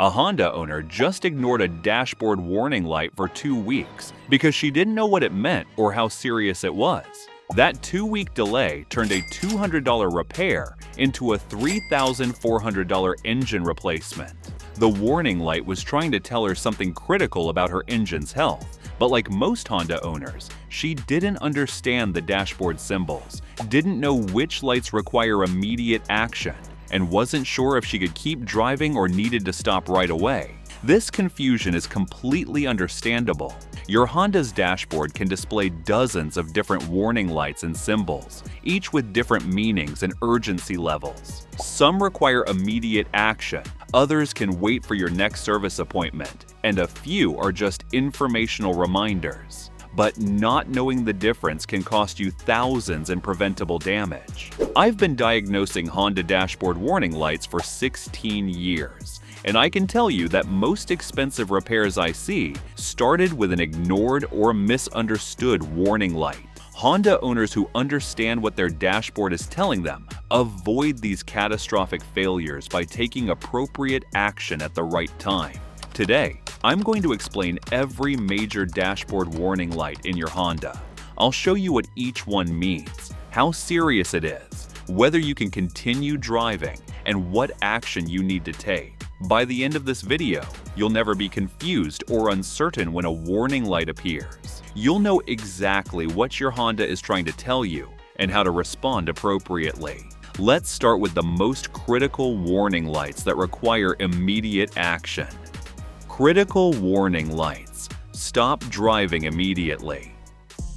A Honda owner just ignored a dashboard warning light for 2 weeks because she didn't know what it meant or how serious it was. That 2-week delay turned a $200 repair into a $3,400 engine replacement. The warning light was trying to tell her something critical about her engine's health, but like most Honda owners, she didn't understand the dashboard symbols, didn't know which lights require immediate action, and wasn't sure if she could keep driving or needed to stop right away. This confusion is completely understandable. Your Honda's dashboard can display dozens of different warning lights and symbols, each with different meanings and urgency levels. Some require immediate action, others can wait for your next service appointment, and a few are just informational reminders. But not knowing the difference can cost you thousands in preventable damage. I've been diagnosing Honda dashboard warning lights for 16 years, and I can tell you that most expensive repairs I see started with an ignored or misunderstood warning light. Honda owners who understand what their dashboard is telling them avoid these catastrophic failures by taking appropriate action at the right time. Today, I'm going to explain every major dashboard warning light in your Honda. I'll show you what each one means, how serious it is, whether you can continue driving, and what action you need to take. By the end of this video, you'll never be confused or uncertain when a warning light appears. You'll know exactly what your Honda is trying to tell you and how to respond appropriately. Let's start with the most critical warning lights that require immediate action. Critical warning lights. Stop driving immediately.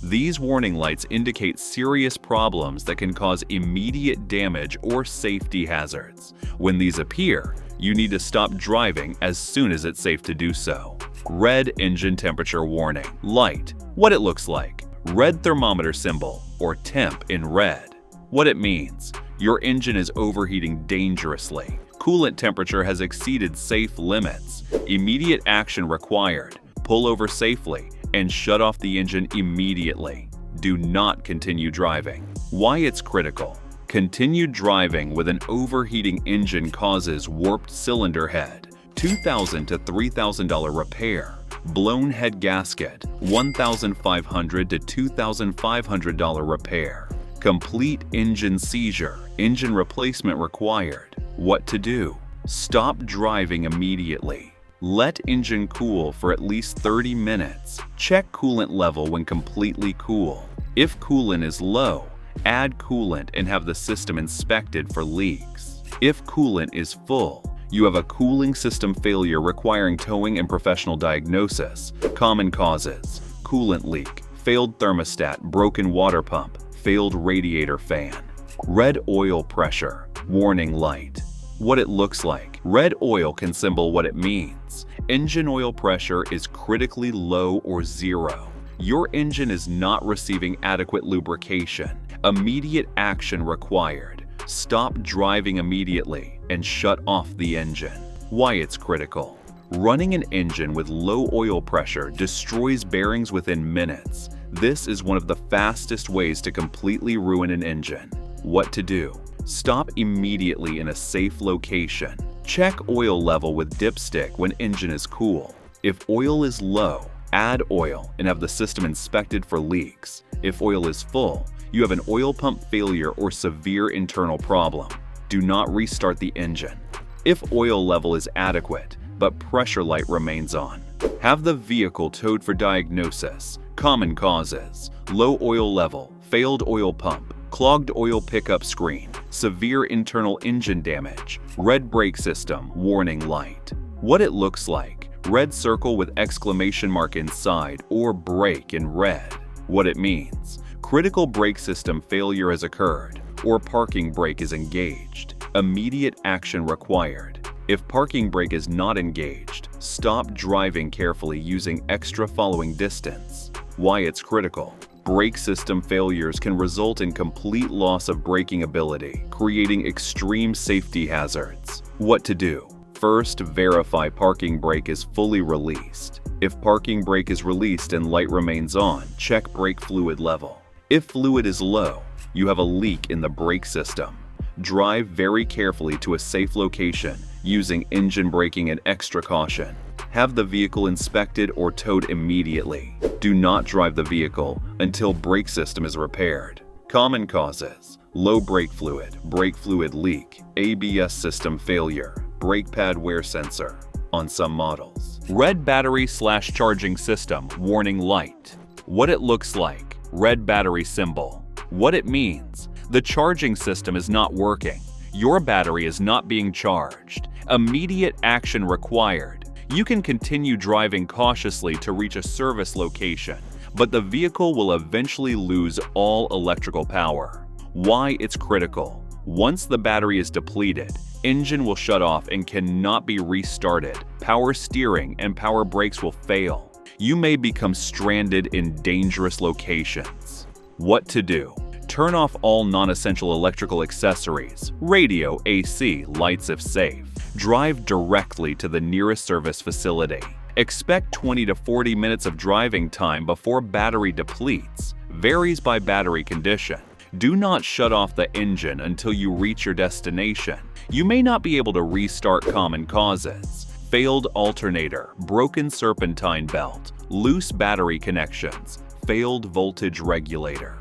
These warning lights indicate serious problems that can cause immediate damage or safety hazards. When these appear, you need to stop driving as soon as it's safe to do so. Red engine temperature warning. Light. What it looks like. Red thermometer symbol, or temp in red. What it means. Your engine is overheating dangerously. Coolant temperature has exceeded safe limits. Immediate action required. Pull over safely and shut off the engine immediately. Do not continue driving. Why it's critical. Continued driving with an overheating engine causes warped cylinder head, $2,000 to $3,000 repair, blown head gasket, $1,500 to $2,500 repair, complete engine seizure, engine replacement required. What to do? Stop driving immediately. Let engine cool for at least 30 minutes. Check coolant level when completely cool. If coolant is low, add coolant and have the system inspected for leaks. If coolant is full, you have a cooling system failure requiring towing and professional diagnosis. Common causes: coolant leak, failed thermostat, broken water pump, failed radiator fan. Red oil pressure. Warning light. What it looks like. Red oil can symbol what it means. Engine oil pressure is critically low or zero. Your engine is not receiving adequate lubrication. Immediate action required. Stop driving immediately and shut off the engine. Why it's critical. Running an engine with low oil pressure destroys bearings within minutes. This is one of the fastest ways to completely ruin an engine. What to do? Stop immediately in a safe location. Check oil level with dipstick when engine is cool. If oil is low, add oil and have the system inspected for leaks. If oil is full, you have an oil pump failure or severe internal problem. Do not restart the engine. If oil level is adequate, but pressure light remains on, have the vehicle towed for diagnosis. Common causes: low oil level, failed oil pump, clogged oil pickup screen, severe internal engine damage, red brake system, warning light. What it looks like. Red circle with exclamation mark inside or brake in red. What it means. Critical brake system failure has occurred or parking brake is engaged. Immediate action required. If parking brake is not engaged, stop driving carefully using extra following distance. Why it's critical. Brake system failures can result in complete loss of braking ability, creating extreme safety hazards. What to do? First, verify parking brake is fully released. If parking brake is released and light remains on, check brake fluid level. If fluid is low, you have a leak in the brake system. Drive very carefully to a safe location using engine braking and extra caution. Have the vehicle inspected or towed immediately. Do not drive the vehicle until brake system is repaired. Common causes: low brake fluid leak, ABS system failure, brake pad wear sensor on some models. Red battery/charging system warning light. What it looks like: red battery symbol. What it means: the charging system is not working. Your battery is not being charged. Immediate action required. You can continue driving cautiously to reach a service location, but the vehicle will eventually lose all electrical power. Why it's critical: once the battery is depleted, engine will shut off and cannot be restarted. Power steering and power brakes will fail. You may become stranded in dangerous locations. What to do: turn off all non-essential electrical accessories, radio, AC, lights if safe. Drive directly to the nearest service facility. Expect 20 to 40 minutes of driving time before battery depletes. Varies by battery condition. Do not shut off the engine until you reach your destination. You may not be able to restart. Common causes: failed alternator, broken serpentine belt, loose battery connections, failed voltage regulator.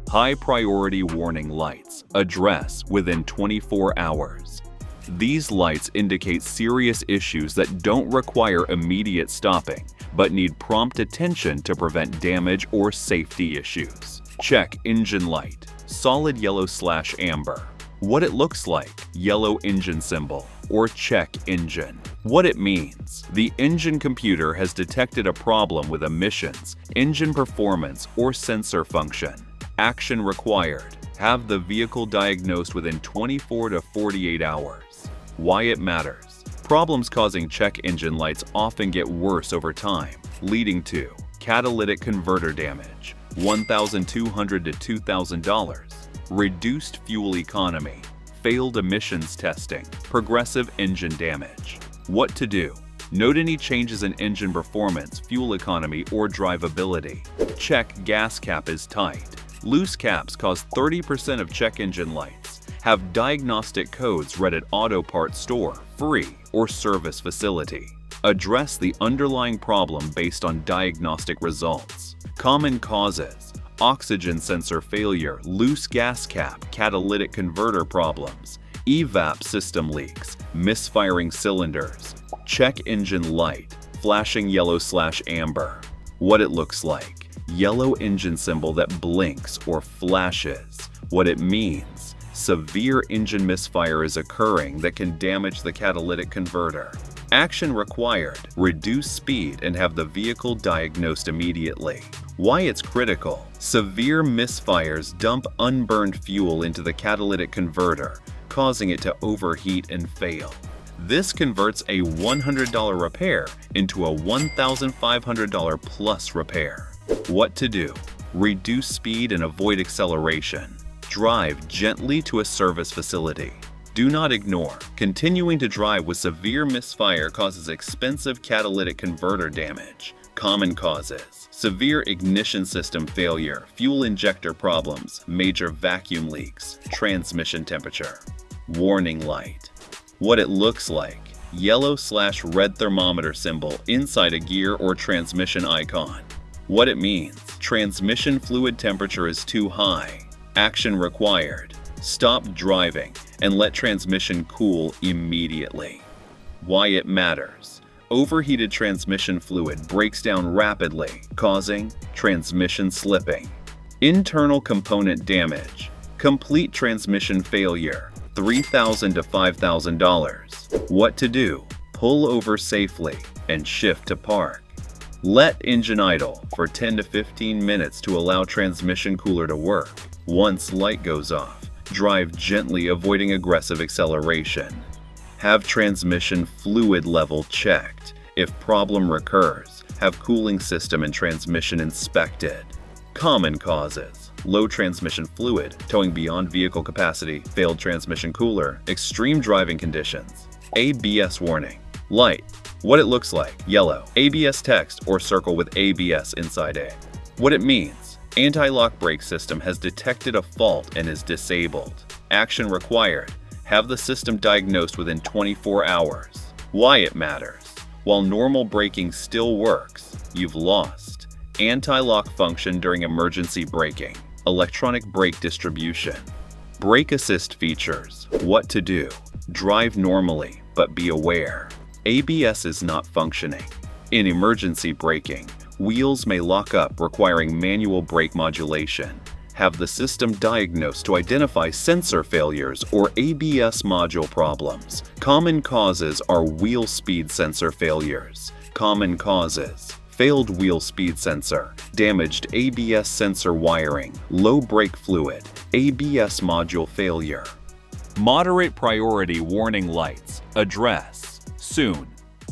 High priority warning lights. Address within 24 hours. These lights indicate serious issues that don't require immediate stopping, but need prompt attention to prevent damage or safety issues. Check engine light. Solid yellow/amber. What it looks like: yellow engine symbol, or check engine. What it means: the engine computer has detected a problem with emissions, engine performance, or sensor function. Action required: have the vehicle diagnosed within 24 to 48 hours. Why it matters: problems causing check engine lights often get worse over time, leading to catalytic converter damage, $1,200 to $2,000, reduced fuel economy, failed emissions testing, progressive engine damage. What to do: note any changes in engine performance, fuel economy, or drivability. Check gas cap is tight. Loose caps cause 30% of check engine lights. Have diagnostic codes read at auto parts store, free, or service facility. Address the underlying problem based on diagnostic results. Common causes: oxygen sensor failure, loose gas cap, catalytic converter problems, evap system leaks, misfiring cylinders. Check engine light, flashing yellow/amber. What it looks like: yellow engine symbol that blinks or flashes. What it means: severe engine misfire is occurring that can damage the catalytic converter. Action required: reduce speed and have the vehicle diagnosed immediately. Why it's critical: severe misfires dump unburned fuel into the catalytic converter, causing it to overheat and fail. This converts a $100 repair into a $1,500 plus repair. What to do: reduce speed and avoid acceleration. Drive gently to a service facility. Do not ignore. Continuing to drive with severe misfire causes expensive catalytic converter damage. Common causes: severe ignition system failure, fuel injector problems, major vacuum leaks, transmission temperature. Warning light. What it looks like: yellow/red thermometer symbol inside a gear or transmission icon. What it means: transmission fluid temperature is too high. Action required: stop driving and let transmission cool immediately. Why it matters: overheated transmission fluid breaks down rapidly, causing transmission slipping. Internal component damage, complete transmission failure, $3,000 to $5,000. What to do: pull over safely and shift to park. Let engine idle for 10 to 15 minutes to allow transmission cooler to work. Once light goes off, drive gently, avoiding aggressive acceleration. Have transmission fluid level checked. If problem recurs, have cooling system and transmission inspected. Common causes: low transmission fluid, towing beyond vehicle capacity, failed transmission cooler, extreme driving conditions. ABS warning. Light. What it looks like: yellow. ABS text or circle with ABS inside A. What it means: anti-lock brake system has detected a fault and is disabled. Action required: Have the system diagnosed within 24 hours. Why it matters. While normal braking still works, you've lost anti-lock function during emergency braking, electronic brake distribution, brake assist features, what to do, drive normally, but be aware. ABS is not functioning. In emergency braking, wheels may lock up requiring manual brake modulation. Have the system diagnosed to identify sensor failures or ABS module problems. Common causes are wheel speed sensor failures. Common causes: failed wheel speed sensor, damaged ABS sensor wiring, low brake fluid, ABS module failure. Moderate priority warning lights. Address soon.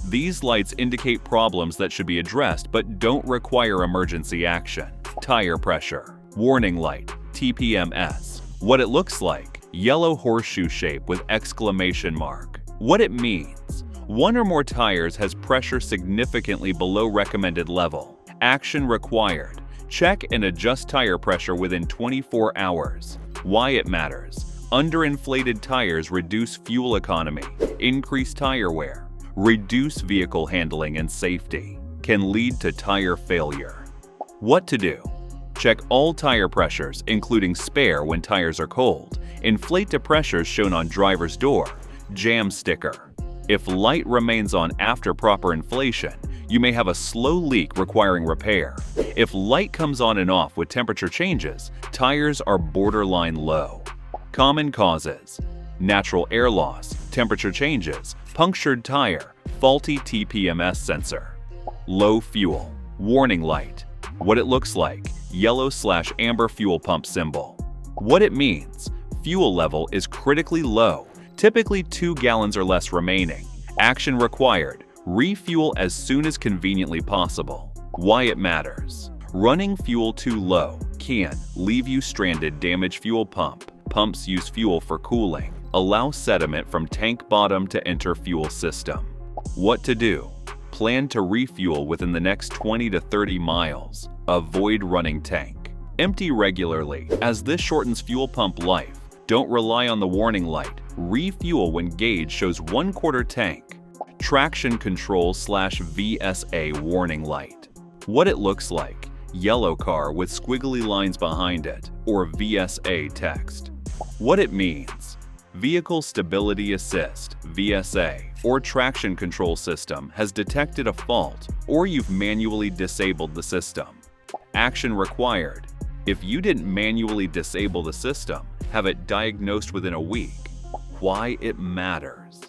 These lights indicate problems that should be addressed but don't require emergency action. Tire pressure. Warning light, TPMS. What it looks like: yellow horseshoe shape with exclamation mark. What it means: one or more tires has pressure significantly below recommended level. Action required: check and adjust tire pressure within 24 hours. Why it matters: underinflated tires reduce fuel economy, increase tire wear, reduce vehicle handling and safety, can lead to tire failure. What to do: check all tire pressures, including spare when tires are cold. Inflate to pressures shown on driver's door. Jam sticker. If light remains on after proper inflation, you may have a slow leak requiring repair. If light comes on and off with temperature changes, tires are borderline low. Common causes: natural air loss, temperature changes, punctured tire, faulty TPMS sensor. Low fuel. Warning light. What it looks like: yellow/amber fuel pump symbol. What it means: fuel level is critically low, typically 2 gallons or less remaining. Action required: refuel as soon as conveniently possible. Why it matters: running fuel too low can leave you stranded, damage fuel pump. Pumps use fuel for cooling. Allow sediment from tank bottom to enter fuel system. What to do: plan to refuel within the next 20 to 30 miles. Avoid running tank. Empty regularly, as this shortens fuel pump life. Don't rely on the warning light. Refuel when gauge shows 1/4 tank. Traction control/VSA warning light. What it looks like: yellow car with squiggly lines behind it, or VSA text. What it means: Vehicle Stability Assist (VSA) or traction control system has detected a fault, or you've manually disabled the system. Action required: if you didn't manually disable the system, have it diagnosed within a week. Why it matters: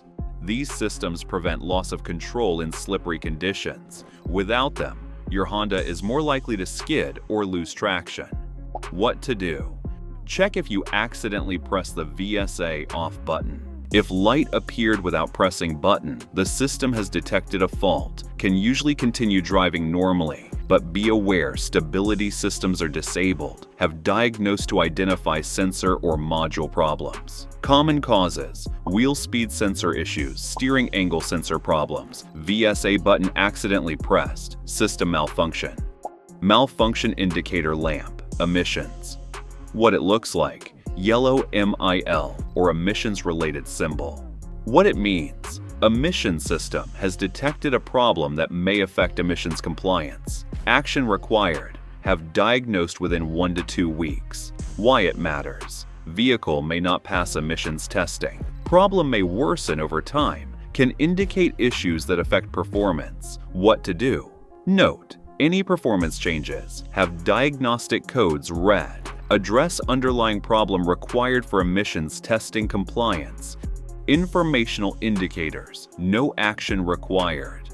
these systems prevent loss of control in slippery conditions. Without them, your Honda is more likely to skid or lose traction. What to do: check if you accidentally press the VSA off button. If light appeared without pressing button, the system has detected a fault. Can usually continue driving normally, but be aware stability systems are disabled. Have diagnosed to identify sensor or module problems. Common causes: wheel speed sensor issues, steering angle sensor problems, VSA button accidentally pressed, system malfunction. Malfunction indicator lamp, emissions. What it looks like: yellow MIL or emissions-related symbol. What it means: emissions system has detected a problem that may affect emissions compliance. Action required: have diagnosed within 1 to 2 weeks. Why it matters: vehicle may not pass emissions testing. Problem may worsen over time. Can indicate issues that affect performance. What to do: note any performance changes. Have diagnostic codes red. Address underlying problem required for emissions testing compliance. Informational indicators. No action required.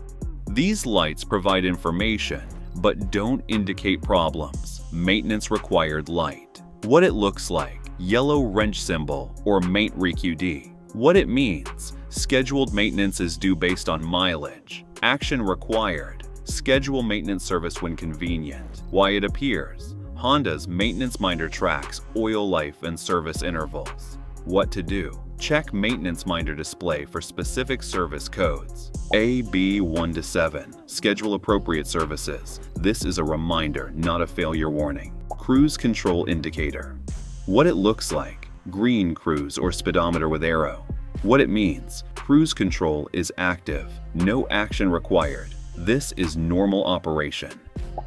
These lights provide information, but don't indicate problems. Maintenance required light. What it looks like: yellow wrench symbol or maint reqd. What it means: scheduled maintenance is due based on mileage. Action required: schedule maintenance service when convenient. Why it appears: Honda's maintenance minder tracks oil life and service intervals. What to do: check maintenance minder display for specific service codes. AB 1 to 7. Schedule appropriate services. This is a reminder, not a failure warning. Cruise control indicator. What it looks like: Green cruise or speedometer with arrow. What it means: cruise control is active, no action required. This is normal operation.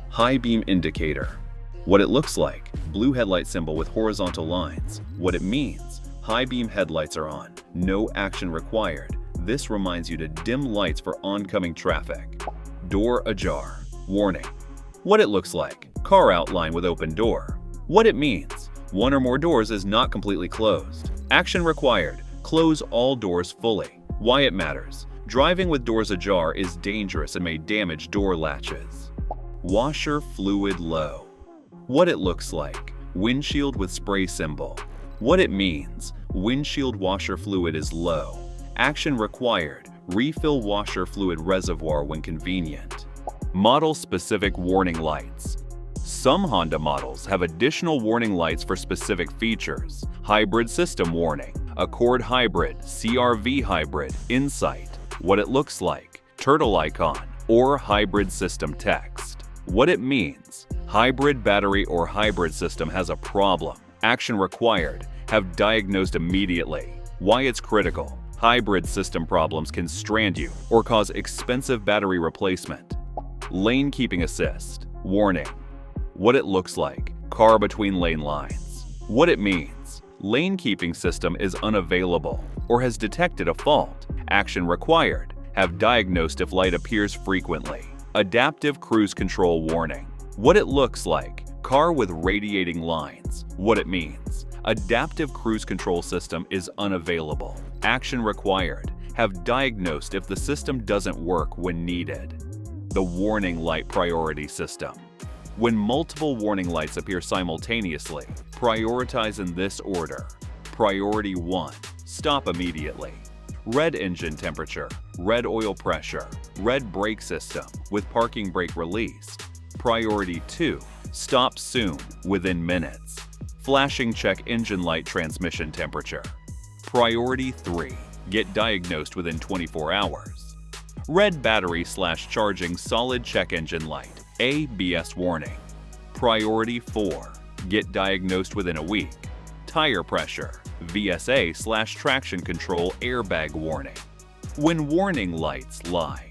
High beam indicator. What it looks like: blue headlight symbol with horizontal lines. What it means: high beam headlights are on, no action required. This reminds you to dim lights for oncoming traffic. Door ajar. Warning. What it looks like: car outline with open door. What it means: one or more doors is not completely closed. Action required: close all doors fully. Why it matters: driving with doors ajar is dangerous and may damage door latches. Washer fluid low. What it looks like: windshield with spray symbol. What it means: windshield washer fluid is low. Action required: refill washer fluid reservoir when convenient. Model-specific warning lights. Some Honda models have additional warning lights for specific features. Hybrid system warning, Accord hybrid, CR-V hybrid, Insight. What it looks like: turtle icon or hybrid system text. What it means: hybrid battery or hybrid system has a problem. Action required: have diagnosed immediately. Why it's critical: hybrid system problems can strand you or cause expensive battery replacement. Lane keeping assist. Warning. What it looks like: car between lane lines. What it means: lane keeping system is unavailable or has detected a fault. Action required: have diagnosed if light appears frequently. Adaptive cruise control warning. What it looks like: car with radiating lines. What it means: adaptive cruise control system is unavailable. Action required: have diagnosed if the system doesn't work when needed. The warning light priority system. When multiple warning lights appear simultaneously, prioritize in this order. Priority 1, stop immediately. Red engine temperature, red oil pressure, red brake system with parking brake released. Priority 2, stop soon, within minutes. Flashing check engine light transmission temperature. Priority 3, get diagnosed within 24 hours. Red battery/charging solid check engine light, ABS warning. Priority 4, get diagnosed within a week. Tire pressure, VSA/traction control airbag warning. When warning lights lie.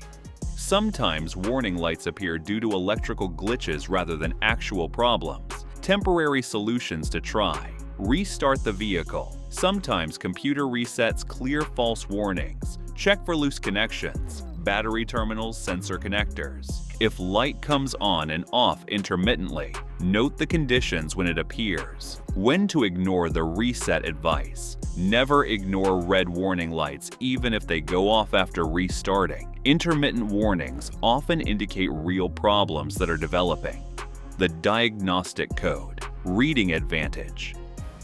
Sometimes warning lights appear due to electrical glitches rather than actual problems. Temporary solutions to try. Restart the vehicle. Sometimes computer resets clear false warnings. Check for loose connections. Battery terminals, sensor connectors. If light comes on and off intermittently, note the conditions when it appears. When to ignore the reset advice. Never ignore red warning lights even if they go off after restarting. Intermittent warnings often indicate real problems that are developing. The diagnostic code. Reading advantage.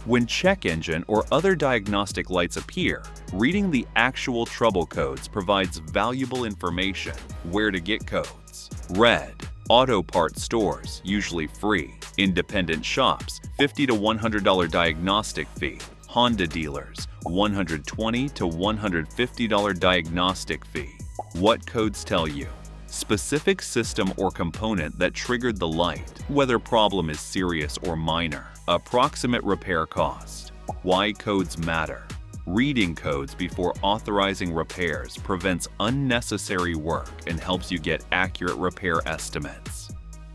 When check engine or other diagnostic lights appear, reading the actual trouble codes provides valuable information. Where to get codes. Red. Auto parts stores, usually free. Independent shops, $50 to $100 diagnostic fee. Honda dealers, $120 to $150 diagnostic fee. What codes tell you? Specific system or component that triggered the light, whether problem is serious or minor. Approximate repair cost. Why codes matter. Reading codes before authorizing repairs prevents unnecessary work and helps you get accurate repair estimates.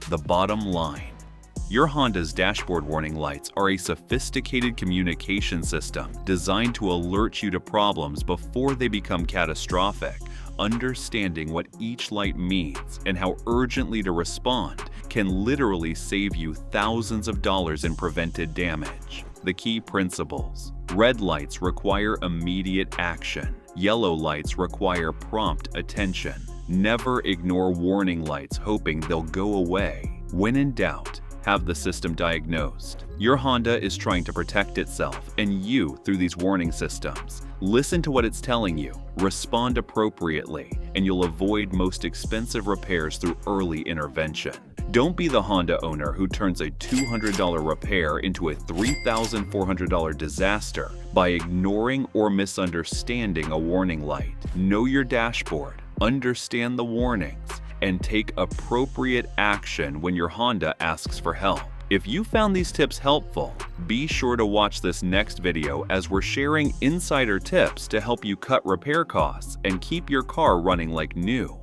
The bottom line. Your Honda's dashboard warning lights are a sophisticated communication system designed to alert you to problems before they become catastrophic. Understanding what each light means and how urgently to respond can literally save you thousands of dollars in prevented damage. The key principles. Red lights require immediate action. Yellow lights require prompt attention. Never ignore warning lights hoping they'll go away. When in doubt, have the system diagnosed. Your Honda is trying to protect itself and you through these warning systems. Listen to what it's telling you, respond appropriately, and you'll avoid most expensive repairs through early intervention. Don't be the Honda owner who turns a $200 repair into a $3,400 disaster by ignoring or misunderstanding a warning light. Know your dashboard, understand the warnings, and take appropriate action when your Honda asks for help. If you found these tips helpful, be sure to watch this next video as we're sharing insider tips to help you cut repair costs and keep your car running like new.